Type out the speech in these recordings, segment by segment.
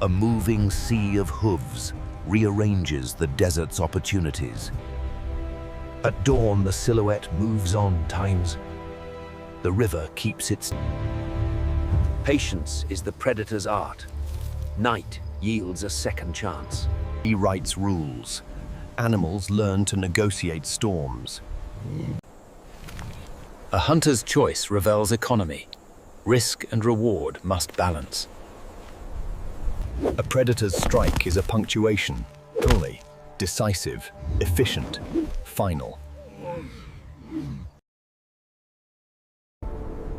A moving sea of hooves rearranges the desert's opportunities. At dawn, the silhouette moves on times. The river keeps its... Patience is the predator's art. Night yields a second chance. He writes rules. Animals learn to negotiate storms. A hunter's choice reveals economy. Risk and reward must balance. A predator's strike is a punctuation. Early, decisive, efficient, final.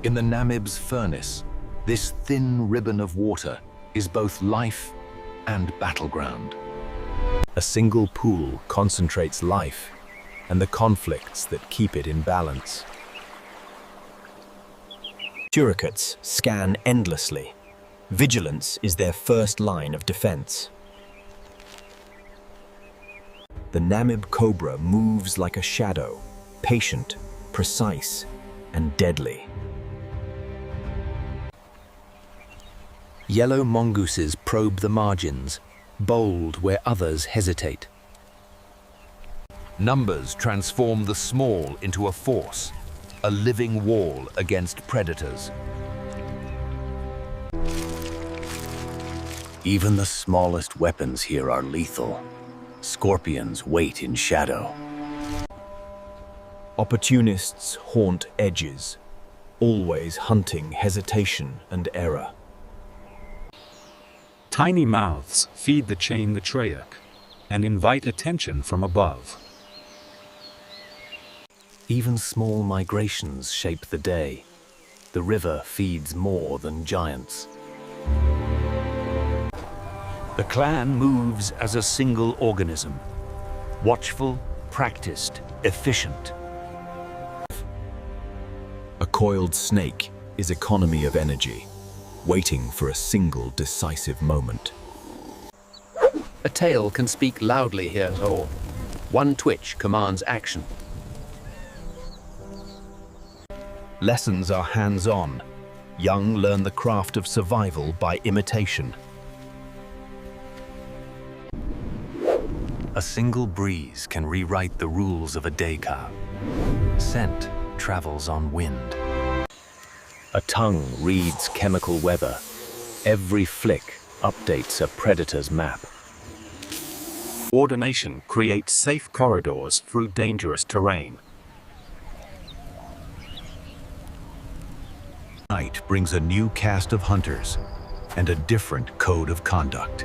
In the Namib's furnace, this thin ribbon of water is both life and battleground. A single pool concentrates life and the conflicts that keep it in balance. Surrogates scan endlessly. Vigilance is their first line of defense. The Namib cobra moves like a shadow, patient, precise, and deadly. Yellow mongooses probe the margins, bold where others hesitate. Numbers transform the small into a force, a living wall against predators. Even the smallest weapons here are lethal. Scorpions wait in shadow. Opportunists haunt edges, always hunting hesitation and error. Tiny mouths feed the chain the treyarch and invite attention from above. Even small migrations shape the day. The river feeds more than giants. The clan moves as a single organism, watchful, practiced, efficient. A coiled snake is economy of energy, waiting for a single decisive moment. A tail can speak loudly here at all. One twitch commands action. Lessons are hands-on. Young learn the craft of survival by imitation. A single breeze can rewrite the rules of a daycare. Scent travels on wind. A tongue reads chemical weather. Every flick updates a predator's map. Coordination creates safe corridors through dangerous terrain. Night brings a new cast of hunters and a different code of conduct.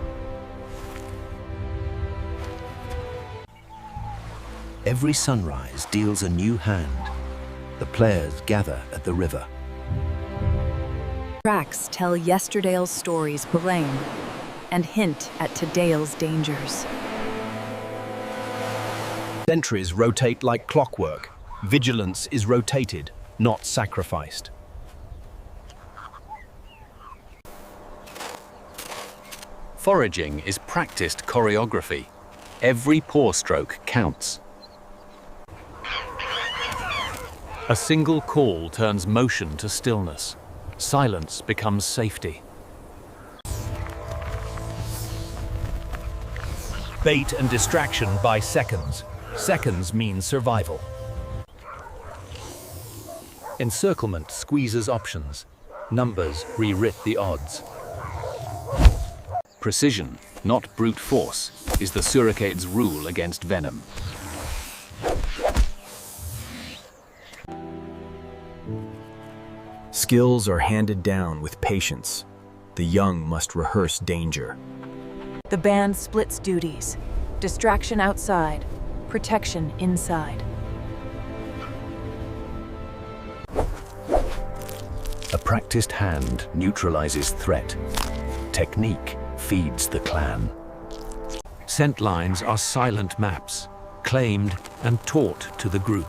Every sunrise deals a new hand. The players gather at the river. Tracks tell yesterday's stories plain and hint at today's dangers. Sentries rotate like clockwork. Vigilance is rotated, not sacrificed. Foraging is practiced choreography. Every paw stroke counts. A single call turns motion to stillness. Silence becomes safety. Bait and distraction by seconds. Seconds mean survival. Encirclement squeezes options. Numbers rewrit the odds. Precision, not brute force, is the surrogate's rule against venom. Skills are handed down with patience. The young must rehearse danger. The band splits duties. Distraction outside, protection inside. A practiced hand neutralizes threat. Technique feeds the clan. Scent lines are silent maps, claimed and taught to the group.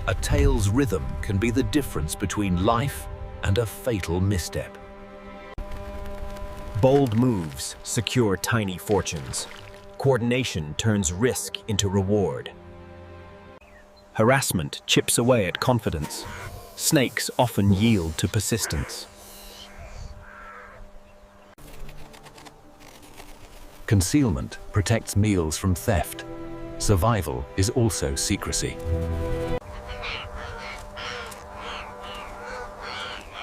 A tale's rhythm can be the difference between life and a fatal misstep. Bold moves secure tiny fortunes. Coordination turns risk into reward. Harassment chips away at confidence. Snakes often yield to persistence. Concealment protects meals from theft. Survival is also secrecy.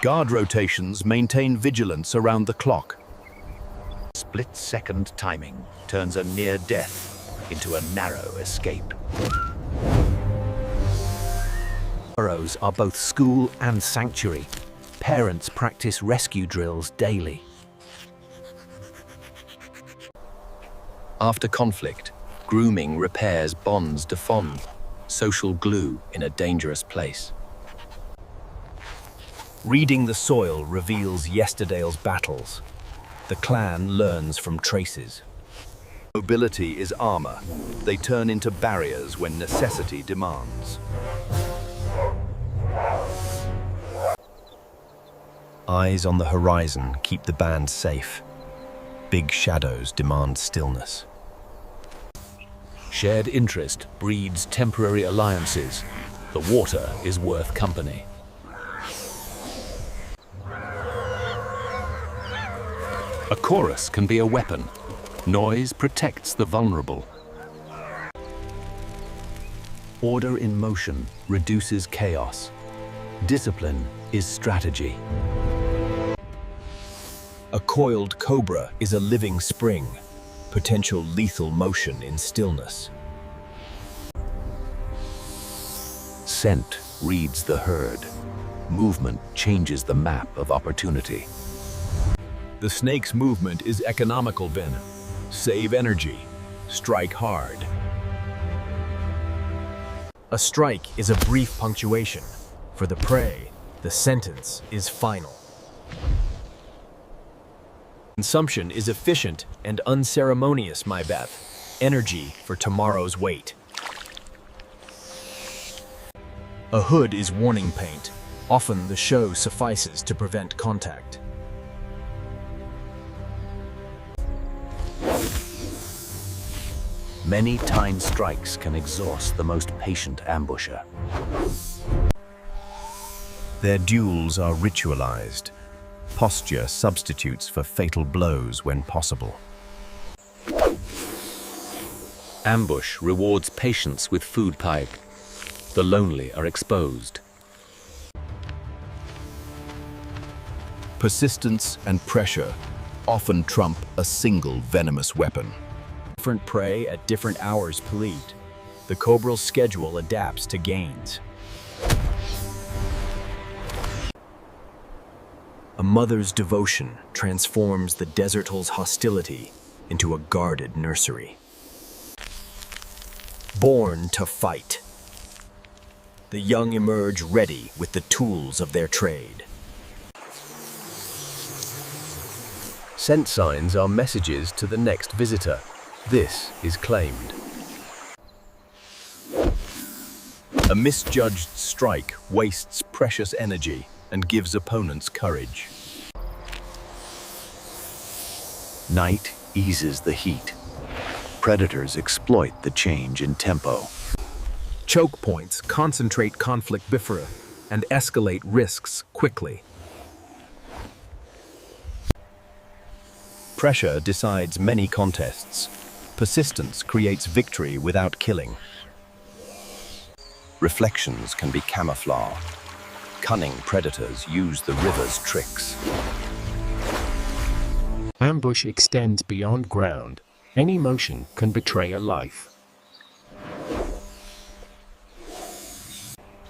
Guard rotations maintain vigilance around the clock. Split-second timing turns a near death into a narrow escape. Burrows are both school and sanctuary. Parents practice rescue drills daily. After conflict, grooming repairs bonds de fond, social glue in a dangerous place. Reading the soil reveals yesterday's battles. The clan learns from traces. Mobility is armor. They turn into barriers when necessity demands. Eyes on the horizon keep the band safe. Big shadows demand stillness. Shared interest breeds temporary alliances. The water is worth company. A chorus can be a weapon. Noise protects the vulnerable. Order in motion reduces chaos. Discipline is strategy. A coiled cobra is a living spring, potential lethal motion in stillness. Scent reads the herd. Movement changes the map of opportunity. The snake's movement is economical, Venom. Save energy. Strike hard. A strike is a brief punctuation. For the prey, the sentence is final. Consumption is efficient and unceremonious, my Beth. Energy for tomorrow's wait. A hood is warning paint. Often the show suffices to prevent contact. Many tine strikes can exhaust the most patient ambusher. Their duels are ritualized. Posture substitutes for fatal blows when possible. Ambush rewards patience with food pipe. The lonely are exposed. Persistence and pressure often trump a single venomous weapon. Different prey at different hours plead. The cobra's schedule adapts to gains. A mother's devotion transforms the desert's hostility into a guarded nursery. Born to fight. The young emerge ready with the tools of their trade. Scent signs are messages to the next visitor. This is claimed. A misjudged strike wastes precious energy and gives opponents courage. Night eases the heat. Predators exploit the change in tempo. Choke points concentrate conflict bifida and escalate risks quickly. Pressure decides many contests. Persistence creates victory without killing. Reflections can be camouflage. Cunning predators use the river's tricks. Ambush extends beyond ground. Any motion can betray a life.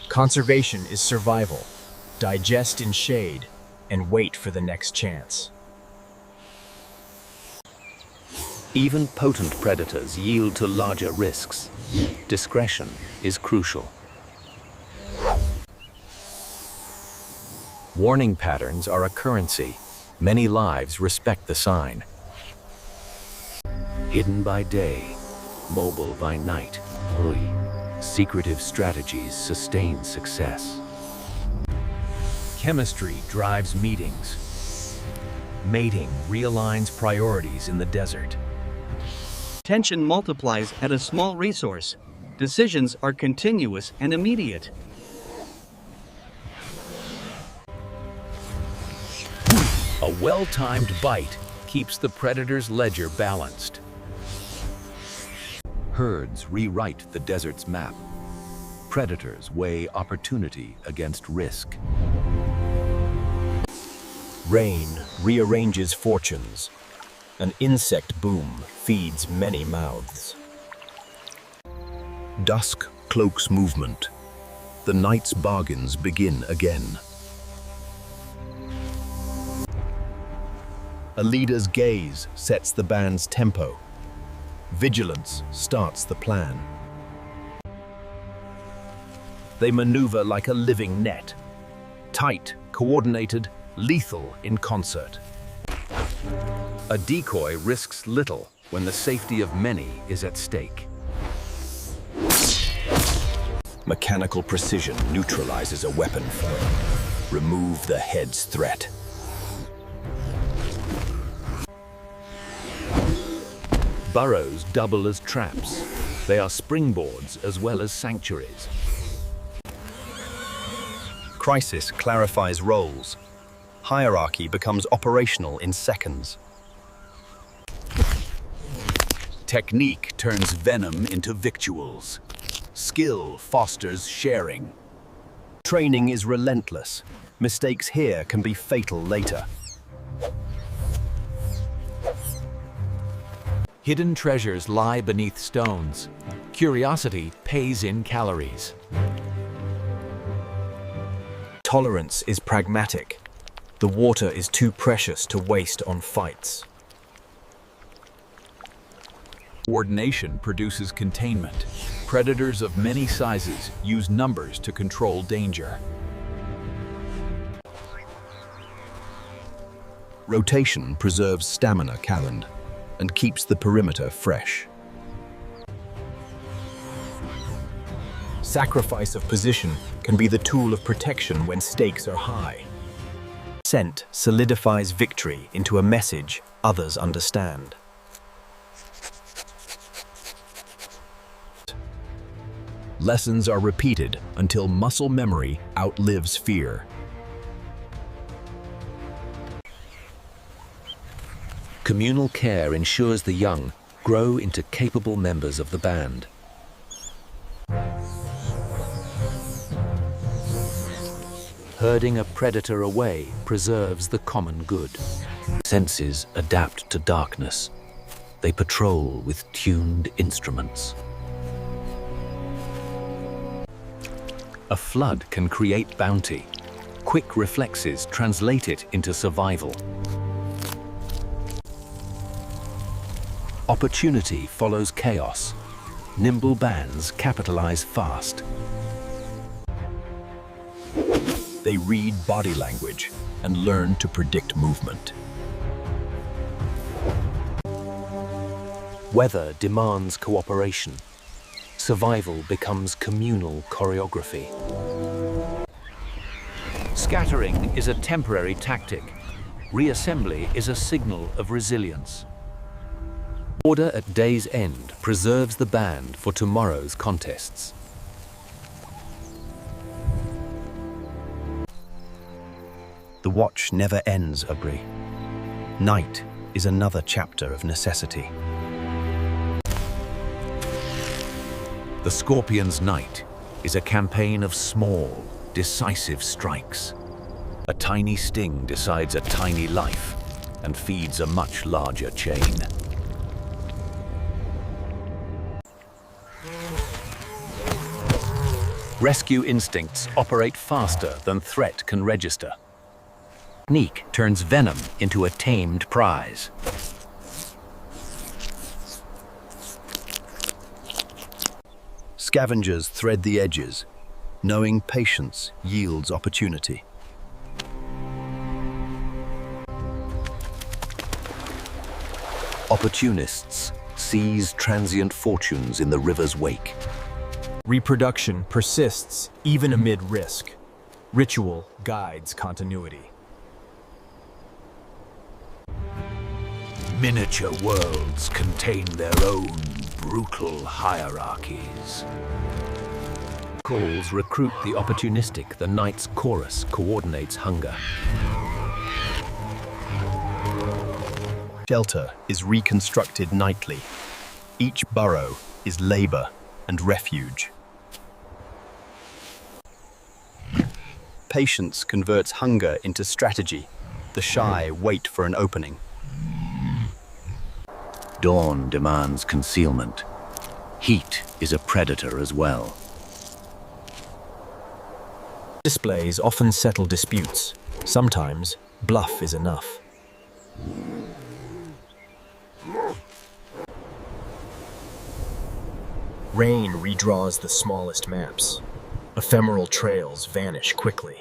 Conservation is survival. Digest in shade and wait for the next chance. Even potent predators yield to larger risks. Discretion is crucial. Warning patterns are a currency. Many lives respect the sign. Hidden by day, mobile by night. Secretive strategies sustain success. Chemistry drives meetings. Mating realigns priorities in the desert. Tension multiplies at a small resource. Decisions are continuous and immediate. A well-timed bite keeps the predator's ledger balanced. Herds rewrite the desert's map. Predators weigh opportunity against risk. Rain rearranges fortunes. An insect boom feeds many mouths. Dusk cloaks movement. The night's bargains begin again. A leader's gaze sets the band's tempo. Vigilance starts the plan. They maneuver like a living net. Tight, coordinated, lethal in concert. A decoy risks little when the safety of many is at stake. Mechanical precision neutralizes a weapon foe. Remove the head's threat. Burrows double as traps. They are springboards as well as sanctuaries. Crisis clarifies roles. Hierarchy becomes operational in seconds. Technique turns venom into victuals. Skill fosters sharing. Training is relentless. Mistakes here can be fatal later. Hidden treasures lie beneath stones. Curiosity pays in calories. Tolerance is pragmatic. The water is too precious to waste on fights. Coordination produces containment. Predators of many sizes use numbers to control danger. Rotation preserves stamina, Calland, and keeps the perimeter fresh. Sacrifice of position can be the tool of protection when stakes are high. Scent solidifies victory into a message others understand. Lessons are repeated until muscle memory outlives fear. Communal care ensures the young grow into capable members of the band. Herding a predator away preserves the common good. Senses adapt to darkness. They patrol with tuned instruments. A flood can create bounty. Quick reflexes translate it into survival. Opportunity follows chaos. Nimble bands capitalize fast. They read body language and learn to predict movement. Weather demands cooperation. Survival becomes communal choreography. Scattering is a temporary tactic. Reassembly is a signal of resilience. Order at day's end preserves the band for tomorrow's contests. The watch never ends, Aubrey. Night is another chapter of necessity. The Scorpion's Night is a campaign of small, decisive strikes. A tiny sting decides a tiny life and feeds a much larger chain. Rescue instincts operate faster than threat can register. Technique turns venom into a tamed prize. Scavengers thread the edges, knowing patience yields opportunity. Opportunists seize transient fortunes in the river's wake. Reproduction persists even amid risk. Ritual guides continuity. Miniature worlds contain their own brutal hierarchies. Calls recruit the opportunistic. The night's chorus coordinates hunger. shelter is reconstructed nightly. Each burrow is labor and refuge. Patience converts hunger into strategy. The shy wait for an opening. Dawn demands concealment. Heat is a predator as well. Displays often settle disputes. Sometimes, bluff is enough. Rain redraws the smallest maps. Ephemeral trails vanish quickly.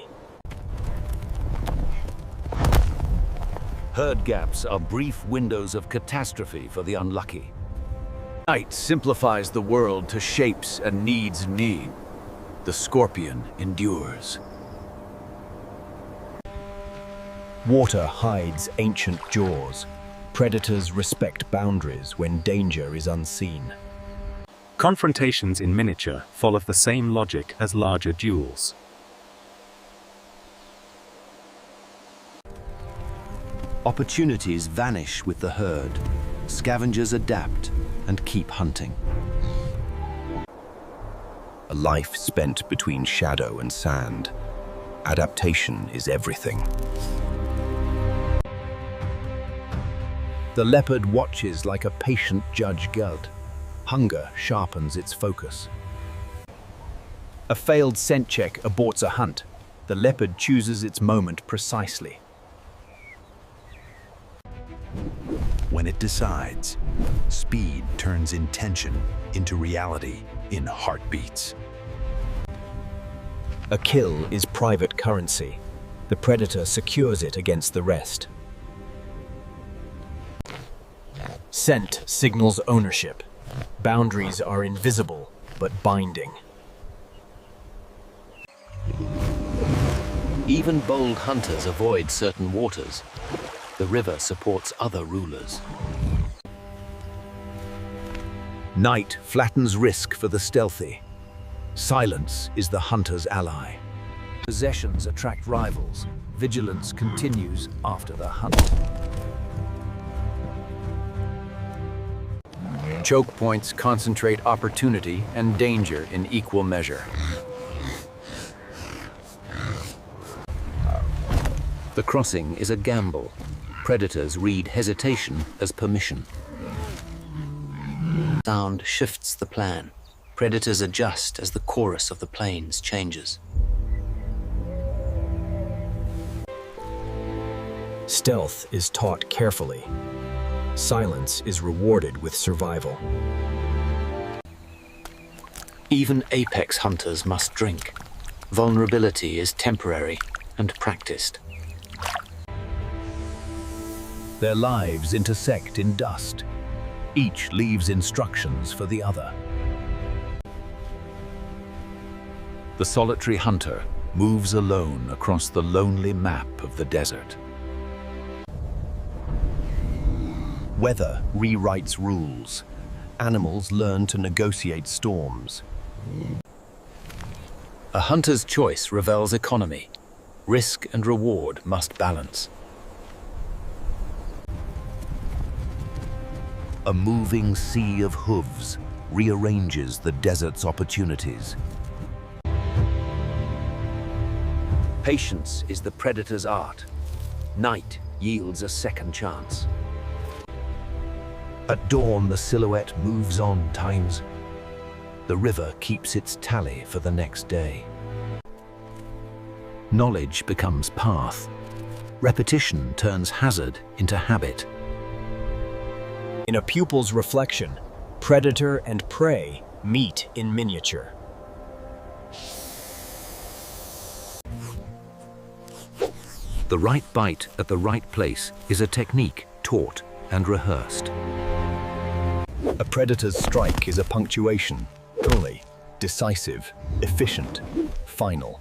Herd gaps are brief windows of catastrophe for the unlucky. Night simplifies the world to shapes and needs need. The scorpion endures. Water hides ancient jaws. Predators respect boundaries when danger is unseen. Confrontations in miniature follow the same logic as larger duels. Opportunities vanish with the herd. Scavengers adapt and keep hunting. A life spent between shadow and sand. Adaptation is everything. The leopard watches like a patient Judge Gud. Hunger sharpens its focus. A failed scent check aborts a hunt. The leopard chooses its moment precisely. When it decides, speed turns intention into reality in heartbeats. A kill is private currency. The predator secures it against the rest. Scent signals ownership. Boundaries are invisible, but binding. Even bold hunters avoid certain waters. The river supports other rulers. Night flattens risk for the stealthy. Silence is the hunter's ally. Possessions attract rivals. Vigilance continues after the hunt. Choke points concentrate opportunity and danger in equal measure. The crossing is a gamble. Predators read hesitation as permission. Sound shifts the plan. Predators adjust as the chorus of the plains changes. Stealth is taught carefully. Silence is rewarded with survival. Even apex hunters must drink. Vulnerability is temporary and practiced. Their lives intersect in dust. Each leaves instructions for the other. The solitary hunter moves alone across the lonely map of the desert. Weather rewrites rules. Animals learn to negotiate storms. A hunter's choice reveals economy. Risk and reward must balance. A moving sea of hooves rearranges the desert's opportunities. Patience is the predator's art. Night yields a second chance. At dawn, the silhouette moves on times. The river keeps its tally for the next day. Knowledge becomes path. Repetition turns hazard into habit. In a pupil's reflection, predator and prey meet in miniature. The right bite at the right place is a technique taught and rehearsed. A predator's strike is a punctuation. Early, decisive, efficient, final.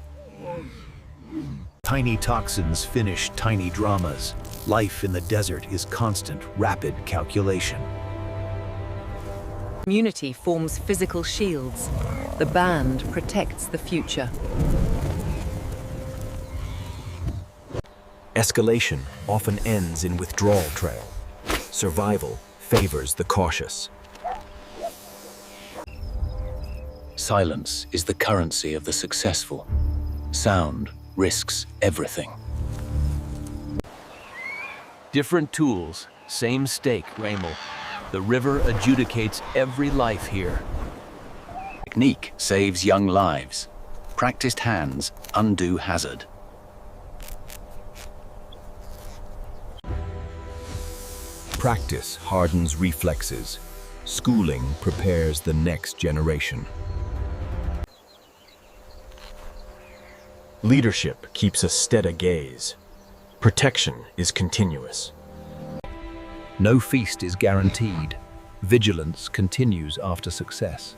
Tiny toxins finish tiny dramas. Life in the desert is constant, rapid calculation. Community forms physical shields. The band protects the future. Escalation often ends in withdrawal trail. Survival favors the cautious. Silence is the currency of the successful. Sound risks everything. Different tools, same stake, Raimel. The river adjudicates every life here. Technique saves young lives. Practiced hands undo hazard. Practice hardens reflexes. Schooling prepares the next generation. Leadership keeps a steady gaze. Protection is continuous. No feast is guaranteed. Vigilance continues after success.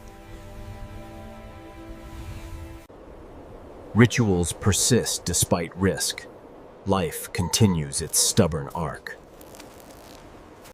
Rituals persist despite risk. Life continues its stubborn arc.